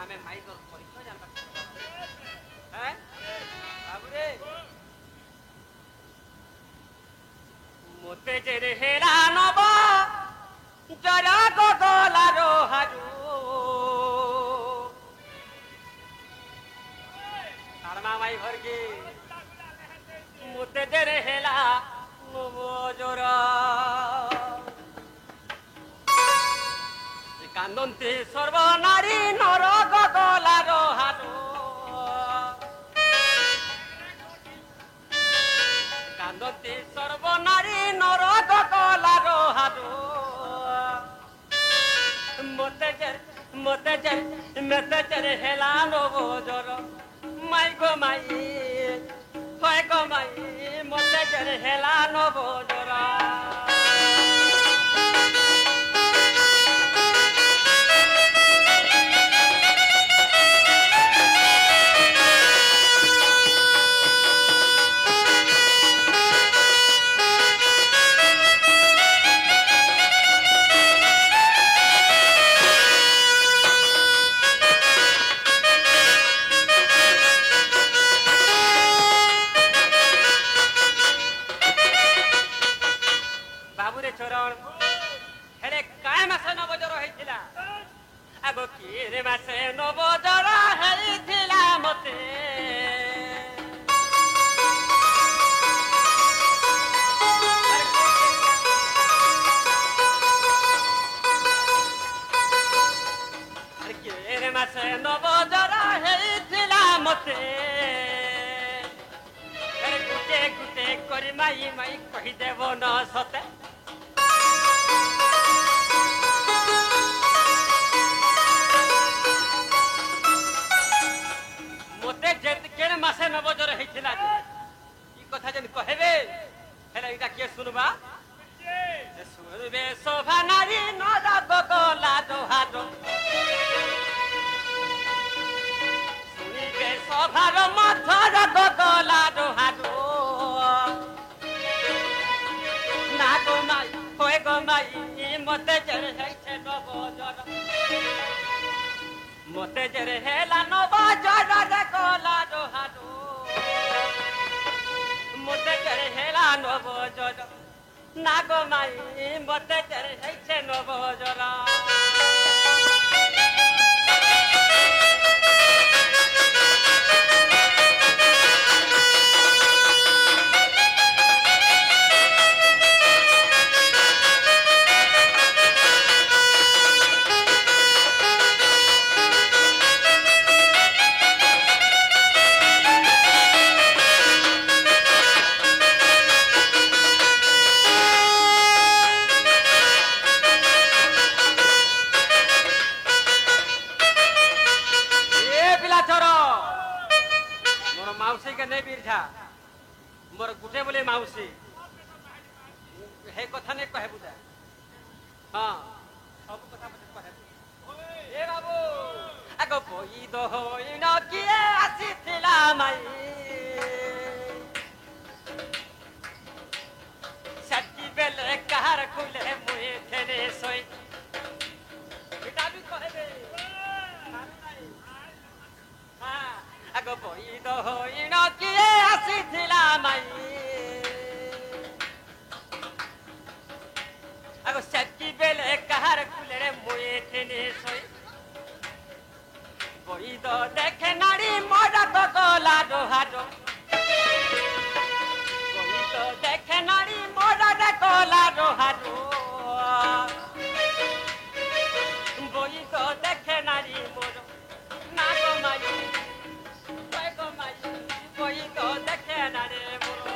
ଆମେ ମାଇ ତୋର ପରିଚୟ ଜାଣିବା হ্যাঁ বাবুরে মতে যে হেরা নব জরা গগলারো হারু তারমা মাই ভরগে মতে যে হেলা নব জরা কান্দন্তে সর্বনারী নর গগলারো হারু কান্দন্তে সর্বনারী নর গগলারো হারু মতে হেলা নব জর মাই গো মাই হয় গো মাই মতে হেলা নব জরা চরণ হেরে কায় মাসে নবজর হয়েছিল আগ কি মাসে নবজর হয়েছিল মতে মাসে নবজর হয়েছিল মতে গুটে গুটে করি মাই মাই কহিদেব ন সতে মাসে নবজর হয়েছিল এই কথা যেন কহেবে হেলে এটা কে শুনবা শুনবে শোভা নারী নরা গগলা দোহার শুনিবে শোভার মথর গগলা দোহার না গো মাই হয়ে গো মাই মতে জের হয়েছে নবজর মতে জের হেলা নবজর রে গলা দোহার মতে জের হেলা নবজর না গো মাই মতে জের হয়েছে নবজর मोर गुटे बोले माउसी हे कथा ने कहे बुझा हाँ सब कथा मते कहे ए बाबू आगो बोई दो होई न किए आसीथिला माई सच्ची बेले कार खुले मुहे थेने सोई बेटा भी कहे हाँ आगो बोई दो होई न किए आसीथिला माई आगो सच्ची बेले कार खुले मुहे थेने सोई बोई दो देखे नारी मोरा गगला दोहारो बोई दो देखे नारी मोरा गगला दोहारो बोई दो देखे नारी मोरा ना गो माई बोई दो देखे नारी मोरा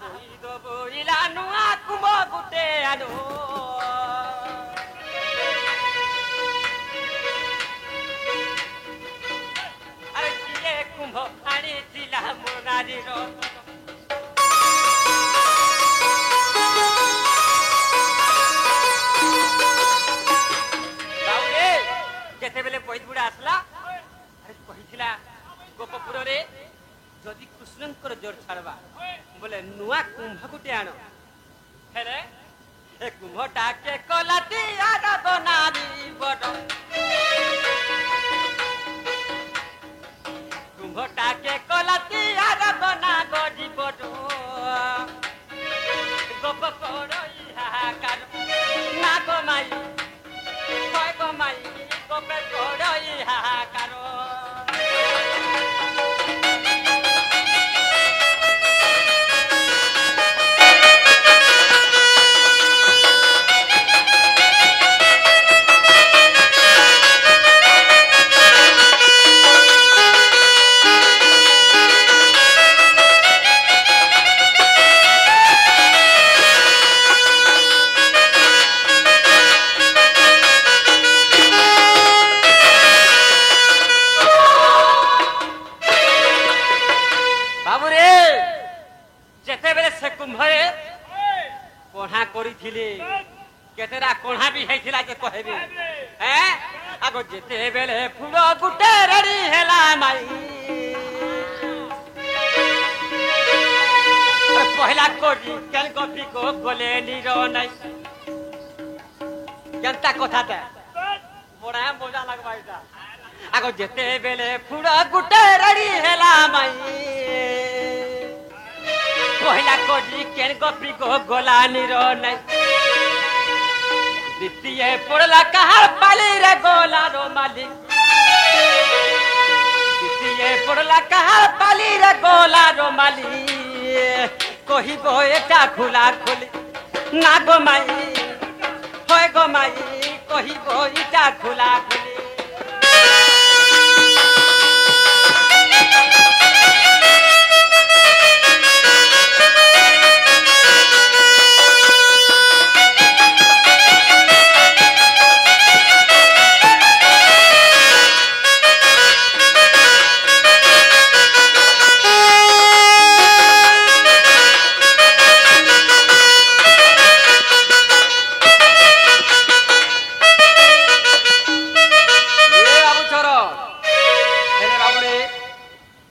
বইদ বইলা নুয়া কুম্ভ গুটে আনো আরে কিয়ে কুম্ভ আনিছিলা মোর নারীর যেতেবেলে বৈদ বুড়া আসলা আরে কহিছিলা গোপপুরে যদি কৃষ্ণঙ্কর জোর ছাড়বা বলে নুয়া কুম্ভ গুটে আনো হেরে এ কুম্ভটাকে কলাতি আরাধনারি বড় কুম্ভটাকে কলাতি আরাধনা গড়ি বড় গোপপুর ইহাকার না গমাই কয় গমাই গোপপুর ইহাকার कढ़ा करिथिले केतेरा कढ़ा भी हेथिला जे कहबे हैं आगो जेते बेले फूल गुटे रेडी हेला माई पहला कोडी केल कॉफी को गोले नीरो नै जनता कथा ता बड़ा मजा लगबा इटा आगो जेते बेले फूल गुटे रेडी हेला माई पहला कोडी केन कॉफी को गोला नीरो नै द्वितीय पड़ला कहार पाली रे गोला रो मालिक द्वितीय पड़ला कहार पाली रे गोला रो मालिक कहिबो एटा खुला खुली ना गो माई होय गो माई कहिबो एटा खुला खुली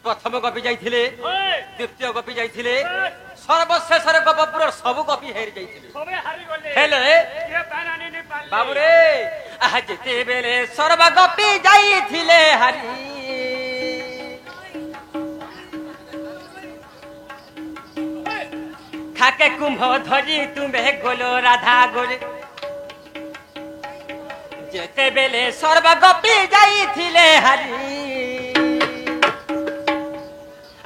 प्रथम गपी जाइथिले द्वितीय गपी जाइथिले सर्वशेष रे गपपुर सब गपी हेरि जाइथिले सबे हारि गले हेले के पानानी नि पाले बाबू रे आह जेते बेले सर्व गपी जाइथिले हारि खाके कुंभ धरी तुमे गोलो राधा गोरे जेते बेले सर्व गपी जाइथिले हारि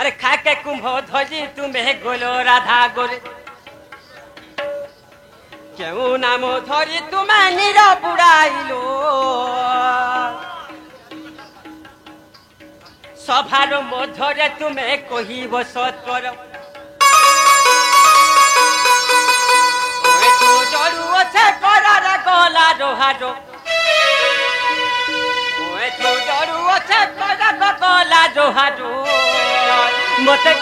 अरे खाके कुंभ ध्वजी तुम्हें गोलो राधा गोरे क्यों नाम धरी तुम्हें नीर बुड़ाइलो सभार मध्य तुम्हें कहिब सत्वर जरू अच्छे कर गला रोहारो जरू अच्छे कर गला रोहारो मते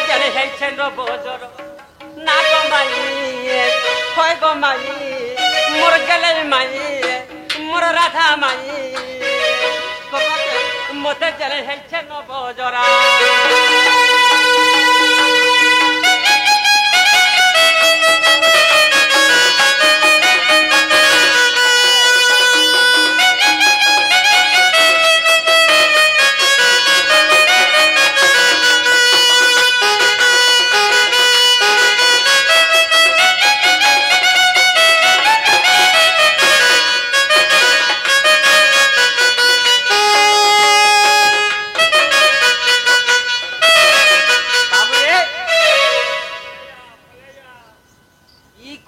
चल है छन बोजर ना गो माई होय गो माई मोर गले माई मोर राधा माई मते चल है छन बोजरा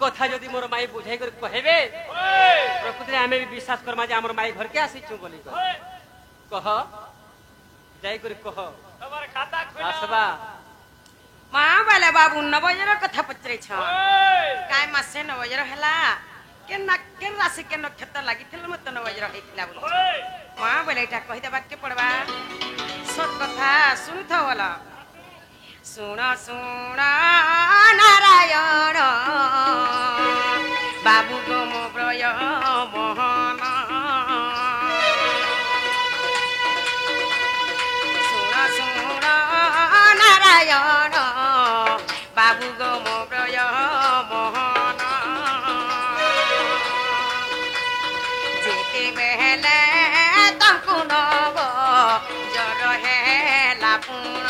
कथा जदि मोर माई बुझाई कर कहबे प्रकृति हमें भी विश्वास करमा जे हमर माई घर के आसी छु बोली कह जाई कर कह तोर खाता खोला आसबा मां बाबू नवजर कथा पचरे छ काय मासे नवजर हला के राशि के नक्षत्र लागिथिल मत नवजर हेतिला बोल मां बोले एटा कहि देबा के पड़बा सत कथा सुनथ बोला सुन सुन नारायण बाबू गो मो प्रय मोहन सुन सुन नारायण बाबू गो मो प्रय मोहन जेते बेले तंकु नब जर हेला पुण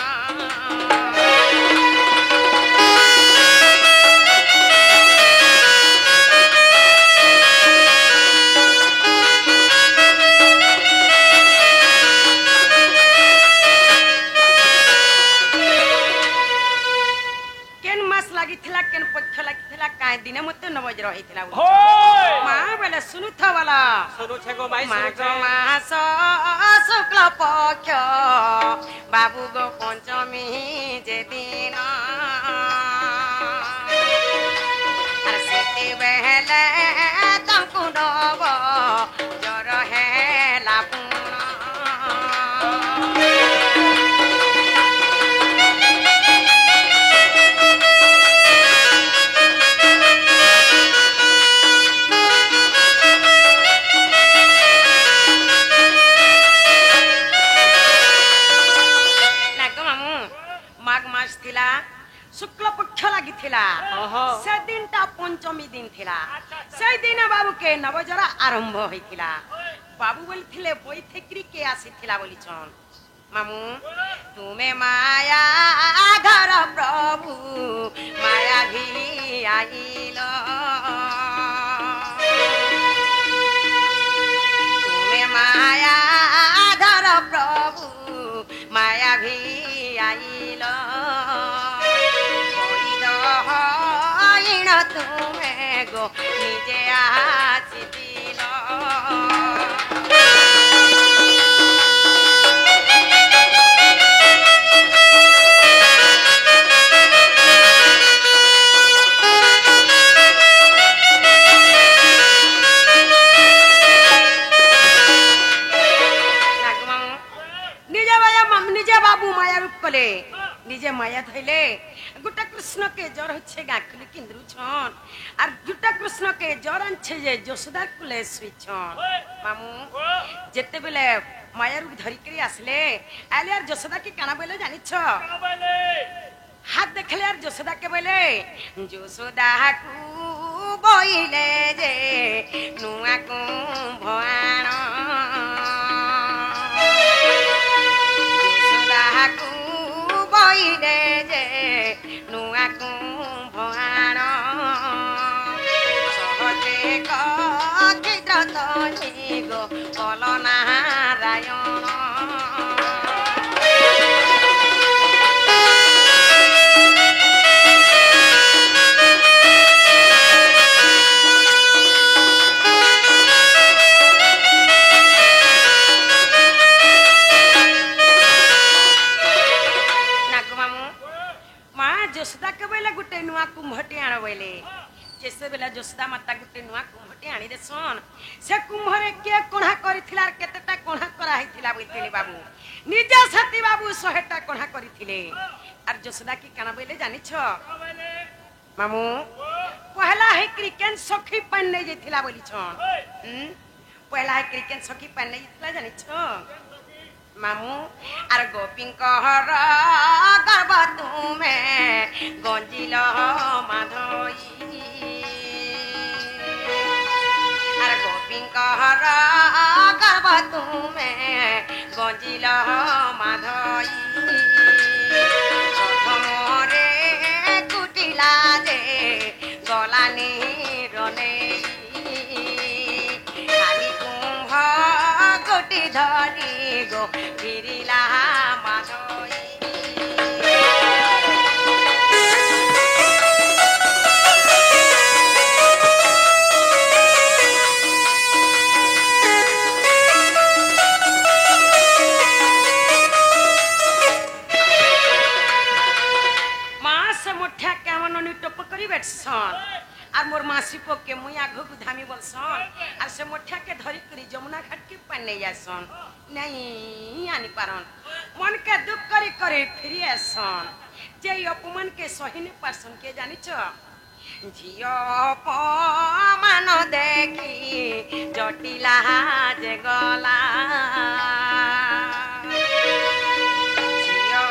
दिन मत नवज रही माँ बेले सुनु था वाला माघ मास शुक्ल पक्ष बाबू गो पंचमी जे दिन से बेले तंकु नब जर हेला पुण शुक्ल पक्ष लगी से दिन टा पंचमी दिन थिला से दिन बाबू के नवजरा आरंभ होइथिला बाबू बोलथिले बैठेकरी के आसीथिला बोली छन मामू तुमे माया घर प्रभु माया भी आइलो तुमे माया घर प्रभु माया भी आइलो तुम्हें गो निजे आछि दिलो निजे बाबू माया रूप कले निजे माया धैले गुटा कृष्ण के जर होछे गाखली किंद्रु छन आर गुटा कृष्ण के जर आनछे जे यशोदा कुले सुई छन मामू जेते बेले माया रूप धरि करी आसले आले यार यशोदा की काना बेले जानि छ काना बेले हाथ देखले यार यशोदा के बेले यशोदा कु बोइले जे नुआ को भवान यशोदा कु बोइले जे नुआ को भवान सहजे कथित तनि गो कल नारायण यशोदा के बेले गुटे नुआ कुंभटी आण बेले जैसे बेला यशोदा माता गुटे नुआ कुंभटी आनी देसन से कुंभरे के कोढ़ा करिथिला केतेटा कोढ़ा करा हिथिला बोलथिले बाबू निजे सती बाबू 100टा कोढ़ा करिथिले आर यशोदा की काना बेले जानि छ मामू पहला है क्रिकेट सखी पान नै जेथिला बोली छन पहला है क्रिकेट सखी पान नै जेथिला जानि छ मामू आर गोपी कहर गर्भ तुमे गंजिल माधई आर गोपी कहर गर्भ तुमे गंजिल माधई प्रथमरे कुटिला जे गलानी रने खाली कुंभ गोटी धरी गो फिरिला माधई से मुठिया केमन नी टप करी बैठसन और मोर मासी पो के मुई आगो को धामी बोलसन और से मुठिया के धरी करी जमुना घाट के पानी जासन नहीं आनी पारन मन के दुख करी करी फिर आसन जे अपमान के सही ने पारसन के जानी छ झियो मान देखी जटिला जे गला झियो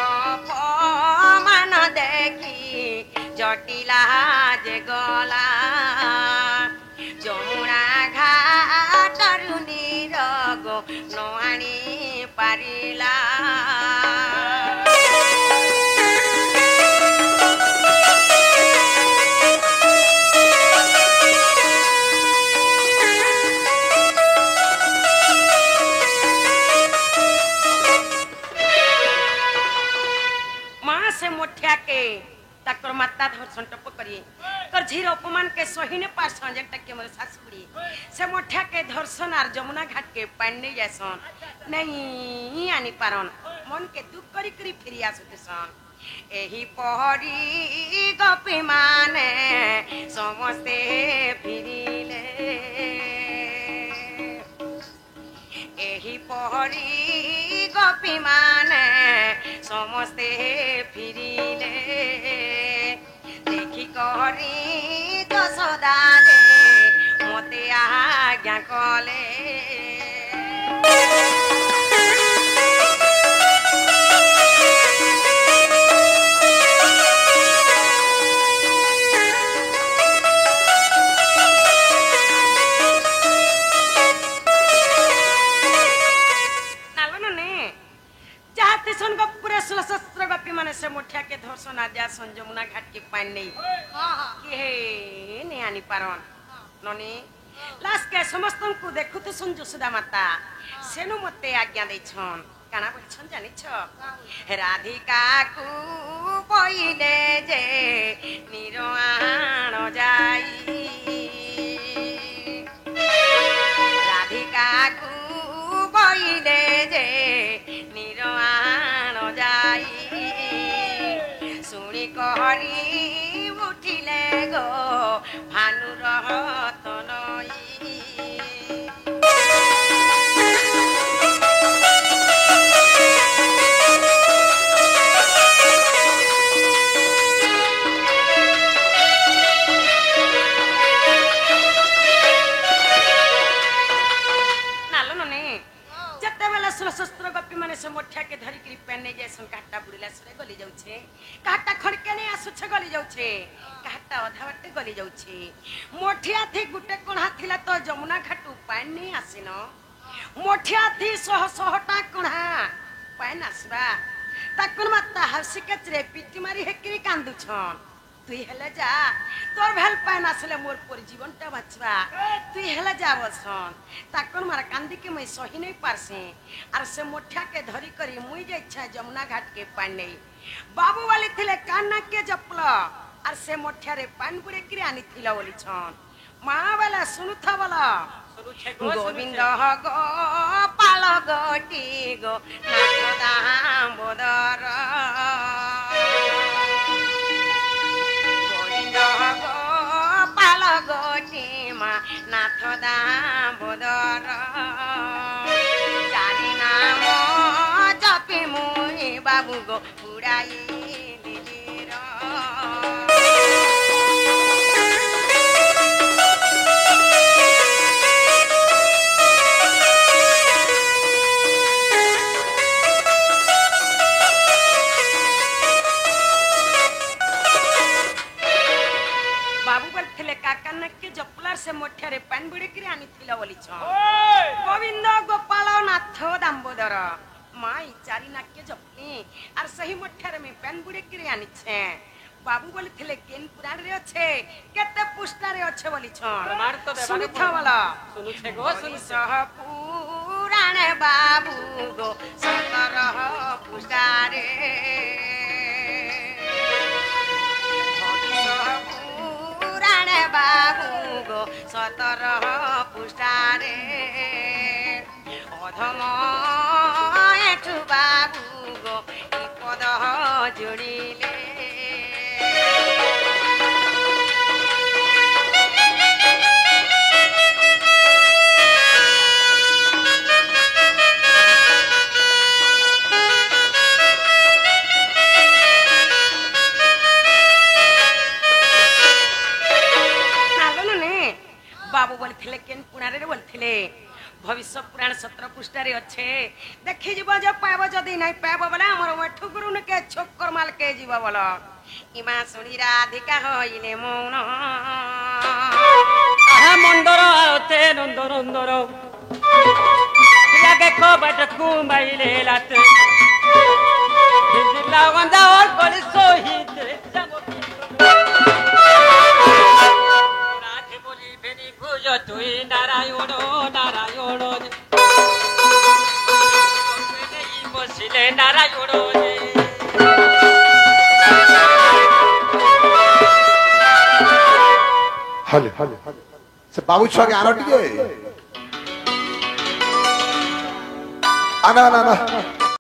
मान देखी जटिला जे गला जमुना घाटरु निरग नआनी पारिला मुठिया के तकर माता धर्षण टप करी कर झीर अपमान के सही ने पासन जट के मोर सासुरी से मुठिया के धर्षण आर जमुना घाट के पानी जासन नहीं आनी पारन मन के दुख करी करी फिर आसुसन एही पहरी गपी माने समस्ते फिरिले एही पहरी गपी माने समस्ते फिरिले देखी करी दशदा दे मते आज्ञा कले से मुठिया के धर्षण आद्या जमुना घाट के पानी नहीं कि हे नहीं आनी पारन ननी लास्ट के समस्त को देखु तो सुन जसोदा माता सेनु मते आज्ञा दे छन काना बोलछन जानि छ राधिका को पहिले जे निरआण जाई राधिका को पहिले जे निरआण जाई सुनी कहरी उठिले गो भानु रहत नई शस्त्र गपी माने से मोठिया के धरी करी पेने जैसन काटा बुड़िला सरे गली जाउछे काटा खड़के ने आसुछे गली जाउछे काटा अधा बाटे गली जाउछे मोठिया थी गुटे कोणा थिला तो जमुना घाटू पानी नहीं आसिन मोठिया थी सह सहटा कोणा पानी आसबा ताकुन माता हसी कचरे पिटी मारी हेकरी कांदु छन तुई हेले जा तोर भेल पानी आसले मोर पर जीवनटा बाचबा तुई हेले जा बसन ताकुन मार कांदी के मैं सही नहीं पारसे आर से मोठिया के धरी करी मुई जे इच्छा जमुना घाट के पानी बाबू वाली थिले कान्ना के जपल आर से मोठिया रे पानी बुड़े करी आनी थिला बोली छन मां वाला सुनु था बोला गोविंद गो पाल गोटी गो नाथ दामोदर गोविंद गो पाल गोटी मा नाथ दामोदर चारि नाम जपी मुई बाबू गो उड़ाई से मोठिया रे पानी बुड़े करी आनी थिला बोली छ गोविंद गोपाल नाथ दामोदर माई चारि नाक्य जपनी आर सही मोठिया रे में पानी बुड़े करी आनी छे बाबू बोली थिले केन पुराण रे अच्छे केते पुष्टा रे अच्छे बोली छ प्रमाण तो देबा सुनि था वाला सुनु छे गो सुनु सह पुराण बाबू गो सतरह पुष्टा रे बाबू गो सतरह पुष्टारे अधम एठु बाबू गो पद जोड़िले बोलथिले केन पुणारे रे बोलथिले भविष्य पुराण 17 पृष्ठारे अच्छे देखि जीव जो पाबो जदी नहीं पाबो बोला हमर मठु गुरुन के छोकर माल के जीव बोला इमा सुनी राधिका होइले मौन आहा मंदर आते नंदर नंदर लागे को बटकू माइले लाते दिला वंदा और कोल सोहित राधे बोली बेनी गुज तुई नारायण नारायण नहीं बसिले नारायण हले हले से बाबू छुआ के आनो टिके आना आना आना